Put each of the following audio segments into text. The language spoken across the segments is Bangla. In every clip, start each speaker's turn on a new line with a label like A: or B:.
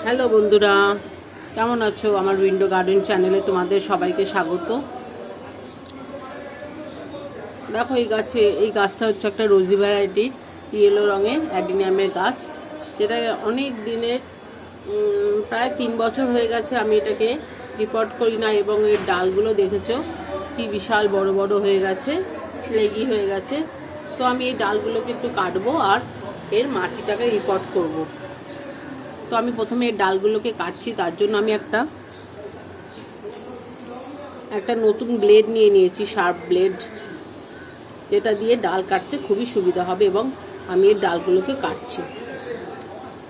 A: হ্যালো বন্ধুরা, কেমন আছো? আমার উইন্ডো গার্ডেন চ্যানেলে তোমাদের সবাইকে স্বাগত। দেখো এই গাছটা হচ্ছে একটা রোজি ভ্যারাইটির ইয়েলো রঙের অ্যাডিনিয়ামের গাছ, যেটা অনেক দিনের প্রায় 3 বছর হয়ে গেছে আমি এটাকে রিপোর্ট করি না, এবং এর ডালগুলো দেখেছো কি বিশাল বড় বড় হয়ে গেছে, লেগি হয়ে গেছে। তো আমি এই ডালগুলোকে একটু কাটবো আর এর মাটিটাকে রিপোর্ট করব। তো আমি প্রথমে এর ডালগুলোকে কাটছি, তার জন্য আমি একটা নতুন ব্লেড নিয়ে নিয়েছি, শার্প ব্লেড, যেটা দিয়ে ডাল কাটতে খুবই সুবিধা হবে, এবং আমি এর ডালগুলোকে কাটছি।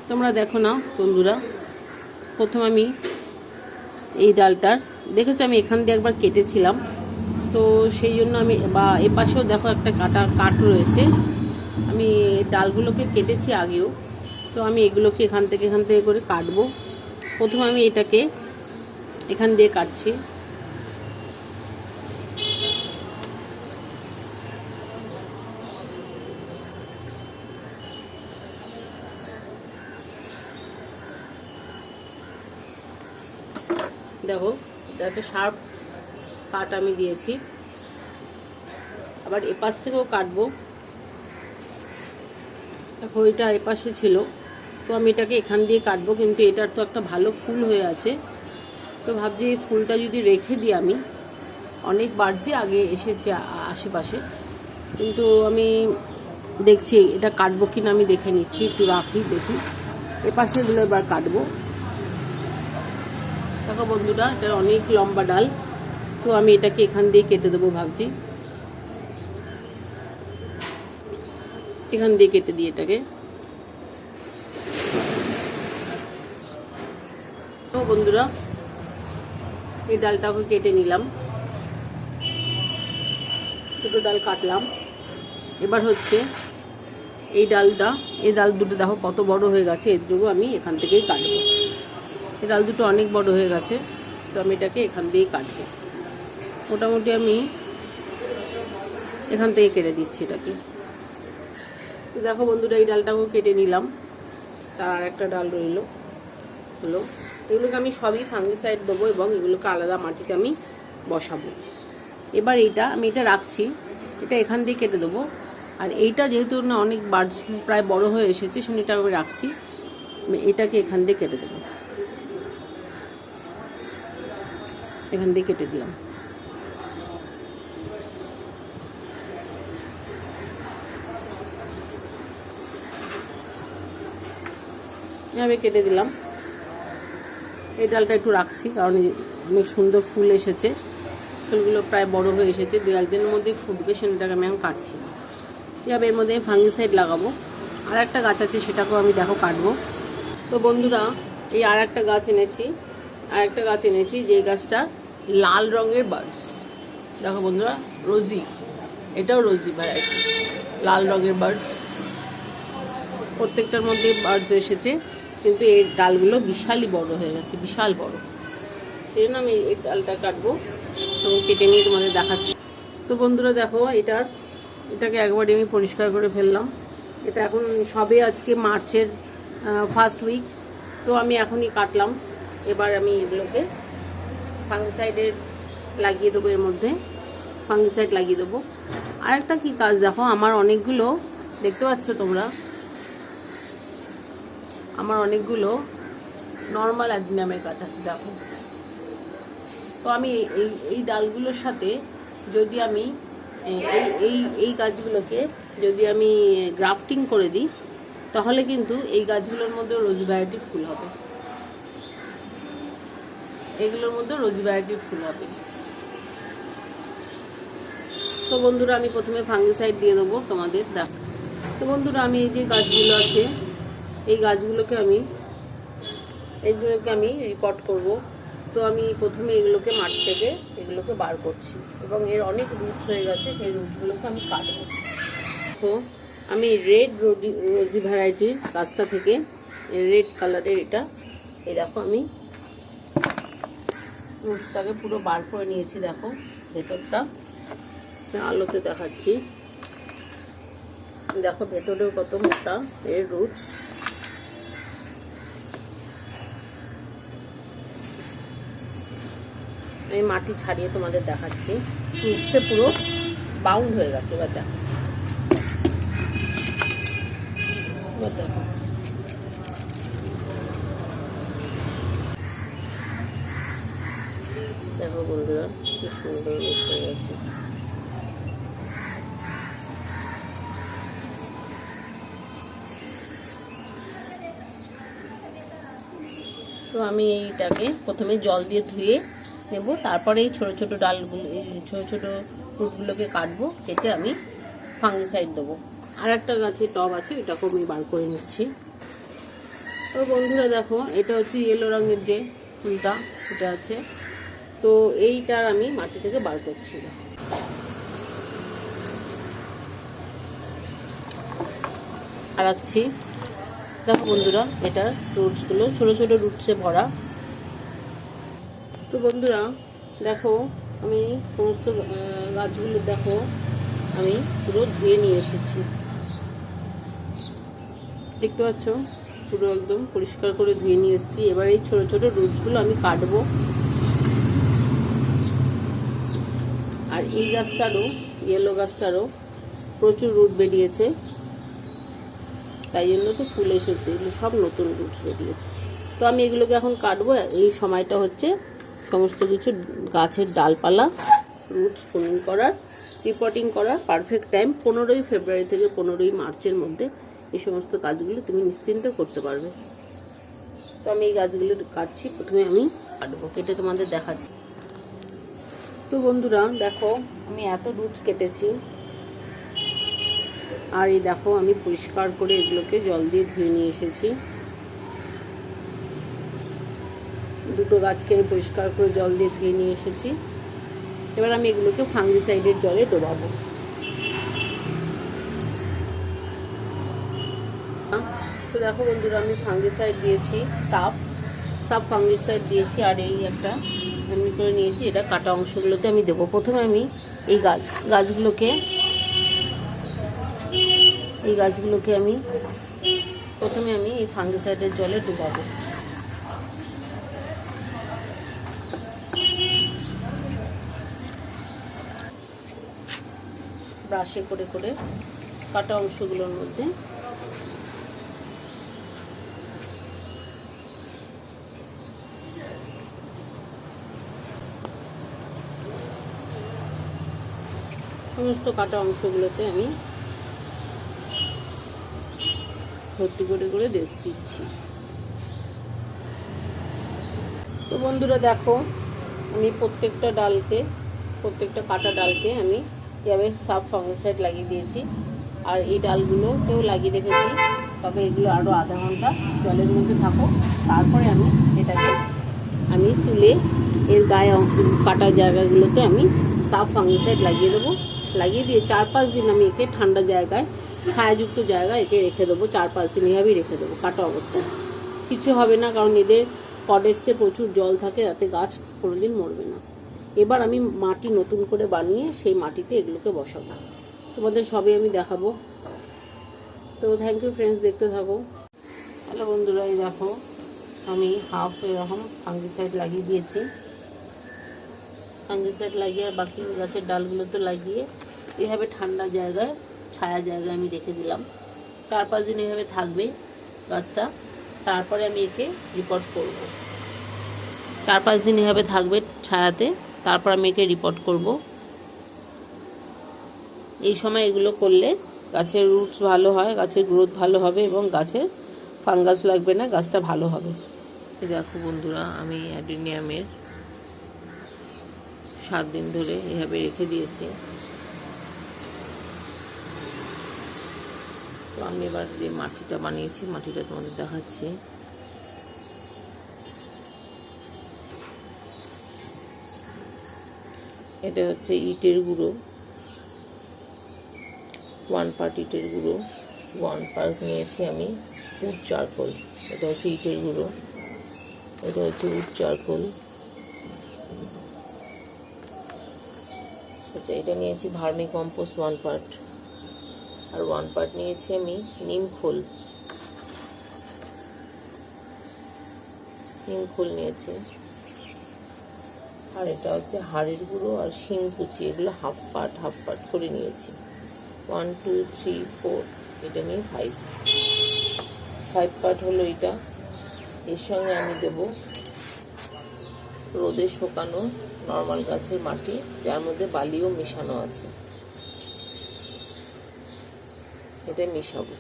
A: তোমরা দেখো না বন্ধুরা, প্রথম আমি এই ডালটার দেখেছো আমি এখান দিয়ে একবার কেটেছিলাম, তো সেই জন্য আমি এপাশেও দেখো একটা কাট রয়েছে। আমি ডালগুলোকে কেটেছি আগেও, তো আমি এগুলোকে এখান থেকে করে কাটবো। প্রথমে আমি এটাকে এখান দিয়ে কাটছি। দেখো একটা শার্প কাট আমি দিয়েছি, আবার এপাশ থেকেও কাটবো। দেখো এটা এপাশে ছিল, তো আমি এটাকে এখান দিয়ে কাটবো, কিন্তু এটার তো একটা ভালো ফুল হয়ে আছে, তো ভাবছি এই ফুলটা যদি রেখে দিই। আমি অনেক বাড়ছি আগে এসেছে আশেপাশে, কিন্তু আমি দেখছি এটা কাটবো কিনা, আমি দেখে নিচ্ছি, একটু রাখি দেখি। এপাশে এগুলো এবার কাটবো। দেখো বন্ধুরা, এটা অনেক লম্বা ডাল, তো আমি এটাকে এখান দিয়ে কেটে দেবো ভাবছি। এখান দিয়ে কেটে দিই এটাকে। তো বন্ধুরা, এই ডালটাকে কেটে নিলাম, দুটো ডাল কাটলাম। এবার হচ্ছে এই ডাল দুটো দেখো কত বড় হয়ে গেছে, এর জন্য আমি এখান থেকেই কাটবো। এই ডাল দুটো অনেক বড় হয়ে গেছে, তো আমি এটাকে এখান দিয়েই কাটবো। মোটামুটি আমি এখান থেকে কেটে দিচ্ছি এটাকে। তো দেখো বন্ধুরা, এই ডালটাকেও কেটে নিলাম, তার আর একটা ডাল হলো। এগুলোকে আমি সবই ফাঙ্গিসাইড দেবো, এবং এগুলোকে আলাদা মাটিতে আমি বসাবো। এবার আমি এটা রাখছি, এটা এখান দিয়ে কেটে দেবো। আর এইটা যেহেতু না অনেক প্রায় বড় হয়ে এসেছে, সেটা এটা আমি রাখছি। আমি এটাকে এখান দিয়ে কেটে দেবো, এখান দিয়ে কেটে দিলাম। এভাবে কেটে দিলাম। এই ডালটা একটু রাখছি, কারণ অনেক সুন্দর ফুল এসেছে, ফুলগুলো প্রায় বড় হয়ে এসেছে, 2-1 দিনের মধ্যে ফুটবে, সেটাকে আমি এখন কাটছি। এভাবে এর মধ্যে আমি ফাঙ্গিসাইড লাগাবো। আর একটা গাছ আছে, সেটাকেও আমি দেখো কাটবো। তো বন্ধুরা, এই আর একটা গাছ এনেছি, যে গাছটা লাল রঙের বার্ডস। দেখো বন্ধুরা, রোজি, এটাও রোজি ভ্যারাইটি, লাল রঙের বার্ডস। প্রত্যেকটার মধ্যে বার্ডস এসেছে, কিন্তু এই ডালগুলো বিশালই বড় হয়ে গেছে, বিশাল বড়। সেই জন্য আমি এই ডালটা কাটবো এবং কেটে নিয়ে তোমাদের দেখাচ্ছি। তো বন্ধুরা দেখো, এটাকে একবারে আমি পরিষ্কার করে ফেললাম। এটা এখন সবে আজকে মার্চের ফার্স্ট উইক, তো আমি এখনই কাটলাম। এবার আমি এগুলোকে ফাঙ্গিসাইডের লাগিয়ে দেবো, এর মধ্যে ফাঙ্গিসাইড লাগিয়ে দেবো। আরেকটা কি কাজ দেখো, আমার অনেকগুলো দেখতে পাচ্ছ তোমরা, আমার অনেকগুলো নর্মাল অ্যাডিনিয়ামের গাছ আছে দেখো। তো আমি এই ডালগুলোর সাথে যদি আমি এই গাছগুলোকে যদি আমি গ্রাফটিং করে দিই, তাহলে কিন্তু এই গাছগুলোর মধ্যে রোজি ভ্যারাইটির ফুল হবে, এগুলোর মধ্যে রোজি ভ্যারাইটির ফুল হবে। তো বন্ধুরা, আমি প্রথমে ফাঙ্গিসাইড দিয়ে দেবো তোমাদের দেখ। তো বন্ধুরা, আমি এই যে গাছগুলো আছে, এই গাছগুলোকে আমি রিপোর্ট করব। তো আমি প্রথমে এগুলোকে মাটি থেকে এগুলোকে বার করছি, এবং এর অনেক রুটস হয়ে গেছে, সেই রুটসগুলোকে আমি কাটবো। তো আমি রেড রোজি ভ্যারাইটির গাছটা থেকে রেড কালারের এই দেখো আমি রুটসটাকে পুরো বার করে নিয়েছি। দেখো ভেতরটা আলোতে দেখাচ্ছি, দেখো ভেতরেও কত মোটা এর রুটস। আমি মাটি ছাড়িয়ে তোমাদের দেখাচ্ছি। রুটসে পুরো বাউন্ড হয়ে গেছে। এবার দেখো, দেখো দেখো বন্ধুরা কি সুন্দর রুট হয়ে গেছে। তো আমি এইটাকে প্রথমে জল দিয়ে ধুয়ে নেব, তারপরে এই ছোটো ছোটো ডালগুলো, এই ছোটো ছোটো রুটগুলোকে কাটবো, কেটে আমি ফাঙ্গিসাইড দেবো। আর একটা গাছের টব আছে, এটাকেও আমি বার করে নিচ্ছি। তো বন্ধুরা দেখো, এটা হচ্ছে ইয়েলো রঙের যে ফুলটা, এটা আছে। তো এইটার আমি মাটি থেকে বার করছি। আড়াচ্ছি। দেখো বন্ধুরা, এটার রুটসগুলো ছোটো ছোটো রুটসে ভরা। তো বন্ধুরা দেখো, আমি সমস্ত গাছগুলো দেখো আমি পুরো ধুয়ে নিয়ে এসেছি। দেখতে পাচ্ছ, পুরো একদম পরিষ্কার করে ধুয়ে নিয়ে এসেছি। এবার এই ছোটো ছোটো রুটসগুলো আমি কাটবো। আর এই গাছটারও, ইয়েলো গাছটারও প্রচুর রুট বেরিয়েছে, তাই জন্য তো ফুল এসেছে। এগুলো সব নতুন রুটস বেরিয়েছে। তো আমি এগুলোকে এখন কাটবো। এই সময়টা হচ্ছে সমস্ত কিছু গাছের ডালপালা রুটস প্রুনিং করার, রিপোর্টিং করার পারফেক্ট টাইম। 15ই ফেব্রুয়ারি থেকে 15ই মার্চের মধ্যে এই সমস্ত কাজগুলো তুমি নিশ্চিন্তে করতে পারবে। তো আমি এই গাছগুলো কাটছি। প্রথমে আমি কাটবো, কেটে তোমাদের দেখাচ্ছি। তো বন্ধুরা দেখো, আমি এত রুটস কেটেছি। আর এই দেখো, আমি পরিষ্কার করে এগুলোকে জল দিয়ে ধুয়ে নিয়ে এসেছি। দুটো গাছকে আমি পরিষ্কার করে জল দিয়ে ধুয়ে নিয়ে এসেছি। এবার আমি এগুলোকে ফাঙ্গিসাইডের জলে ডোবাবো। তো দেখো বন্ধুরা, আমি ফাঙ্গিসাইড দিয়েছি, সাফ ফাঙ্গিসাইড দিয়েছি। আর এই একটা এমনি করে নিয়েছি, এটা কাটা অংশগুলোতে আমি দেবো। প্রথমে আমি এই গাছগুলোকে আমি প্রথমে এই ফাঙ্গিসাইডের জলে ডুবাবো। ব্রাশে করে করে কাটা অংশগুলোর মধ্যে সমস্ত কাটা অংশগুলোতে আমি ভর্তি করে করে দিচ্ছি। তো বন্ধুরা দেখো, আমি প্রত্যেকটা কাটা ডালকে আমি এভাবে সাফ ফাঙ্গিসাইড লাগিয়ে দিয়েছি। আর এই ডালগুলোকেও লাগিয়ে রেখেছি। তবে এগুলো আরও আধা ঘন্টা জলের মধ্যে থাকো, তারপরে আমি এটাকে তুলে এর গায়ে কাটা জায়গাগুলোতে আমি সাফ ফাঙ্গিসাইড লাগিয়ে দেবো। লাগিয়ে দিয়ে 4-5 দিন আমি একে ঠান্ডা জায়গায়, ছায়াযুক্ত জায়গায় একে রেখে দেবো। 4-5 দিন এভাবেই রেখে দেবো কাটা অবস্থায়। কিছু হবে না, কারণ এদের কডেক্সে প্রচুর জল থাকে, তাতে গাছ কোনোদিন মরবে না। এবার আমি মাটি নতুন করে বানিয়ে সেই মাটিতে এগুলোকে বসাবো। তোমাদের সবই আমি দেখাবো। তো থ্যাংক ইউ ফ্রেন্ডস, দেখতে থাকো। হ্যালো বন্ধুরা, এই দেখো আমি হাফ এরকম ফাঙ্গিসাইড লাগিয়ে দিয়েছি। ফাঙ্গিসাইড লাগিয়ে আর বাকি গাছের ডালগুলোতে লাগিয়ে এভাবে ঠান্ডা জায়গায়, ছায়া জায়গায় আমি রেখে দিলাম। 4-5 দিন এভাবে থাকবে গাছটা। তারপরে আমি একে রিপোর্ট করব। 4-5 দিন এভাবে থাকবে ছায়াতে, তারপর আমি একে রিপোর্ট করব। এই সময় এগুলো করলে গাছের রুটস ভালো হয়, গাছের গ্রোথ ভালো হবে এবং গাছের ফাঙ্গাস লাগবে না, গাছটা ভালো হবে। দেখো বন্ধুরা, আমি অ্যাডেনিয়ামের 7 দিন ধরে এভাবে রেখে দিয়েছি। তো আমি এবার যে মাটিটা বানিয়েছি, মাটিটা তোমাদের দেখাচ্ছি। এটা হচ্ছে ইটের গুঁড়ো, 1 পার্ট ইটের গুঁড়ো, 1 পার্ট নিয়েছি আমি উড চারকোল। এটা হচ্ছে ইটের গুঁড়ো, এটা হচ্ছে উড চারকোল। আচ্ছা, এটা নিয়েছি ভার্মি কম্পোস্ট 1 পার্ট, আর 1 পার্ট নিয়েছি আমি নিম খোল নিয়েছি। আর এটা হচ্ছে হাড়ের গুঁড়ো আর শিং কুচি, এগুলো হাফ পার্ট করে নিয়েছি। 1 2 3 4, এটা নিয়ে 5 পার্ট হলো এটা। এর সঙ্গে আমি দেব রোদে শুকানো নর্মাল গাছের মাটি, যার মধ্যে বালিও মেশানো আছে, এটা মেশাবো।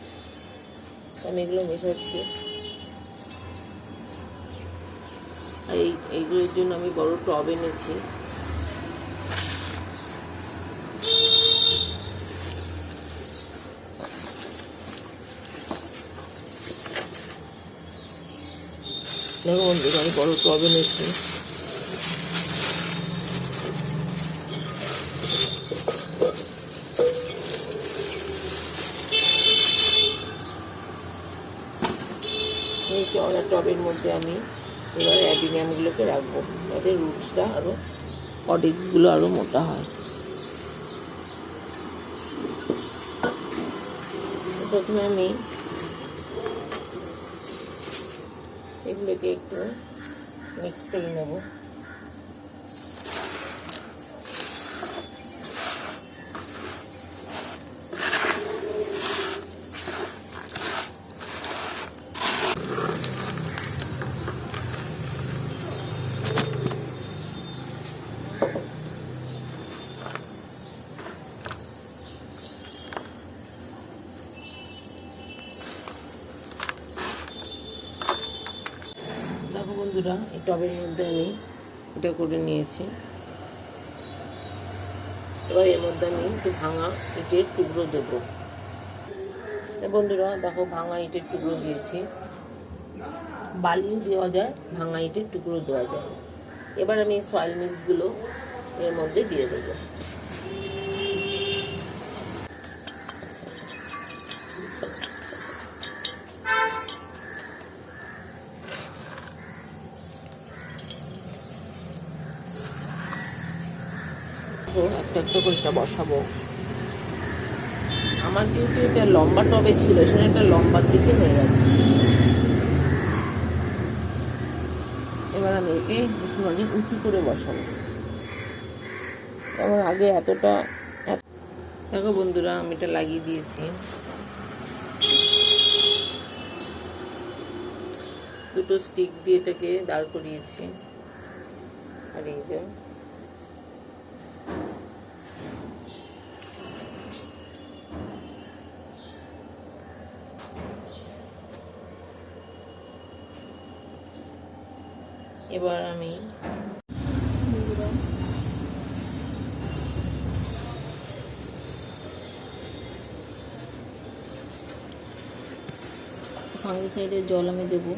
A: আমি এগুলো মেশাচ্ছি। আর এইগুলোর জন্য আমি বড় টব এনেছি। দেখো বন্ধুরা, আমি বড় টব এনেছি। এই চওড়া টবের মধ্যে আমি এবার অ্যাডিনিয়ামগুলোকে রাখবো, যাতে রুটসটা আরও কডিক্সগুলো আরও মোটা হয়। প্রথমে আমি এগুলোকে একটু মিক্স করে নেব। দেখো বন্ধুরা, এই টবের মধ্যে আমি এটা করে নিয়েছি। এবার এর মধ্যে আমি একটু ভাঙা ইটের টুকরো দেব। বন্ধুরা দেখো, ভাঙা ইটের টুকরো দিয়েছি। বালিও দেওয়া যায়, ভাঙা ইটের টুকরো দেওয়া যায়। এবার আমি সয়েল মিক্সগুলো এর মধ্যে দিয়ে দেবো। একটা একটা করে এটা বসাবো। আমার যেহেতু এটা লম্বা টবে ছিল, সেটা একটা লম্বার দিকে হয়ে গেছে। এবার আমি একে একটুখানি উঁচু করে বসাবো। আমার আগে এতটা দেখো বন্ধুরা, আমি এটা লাগিয়ে দিয়েছি। দুটো স্টিক দিয়ে এটাকে দাঁড় করিয়েছি। আর এই যে এবার আমি ফাঙ্গিসাইডের জল আমি দেবো।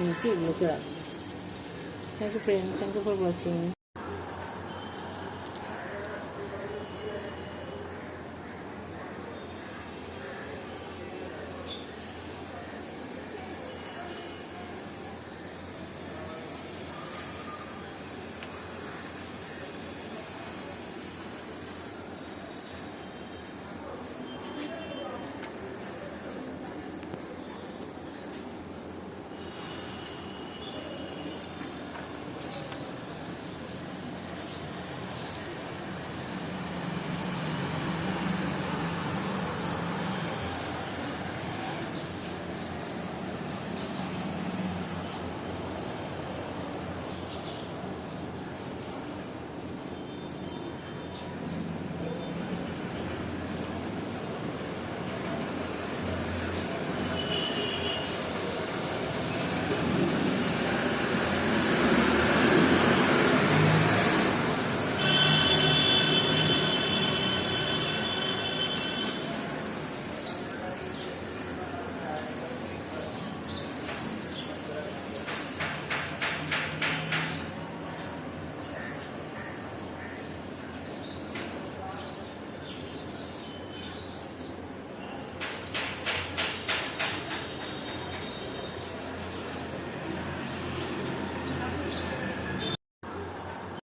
A: নিচে এগুলোকে রাখবো। Thank you friends, thank you for watching.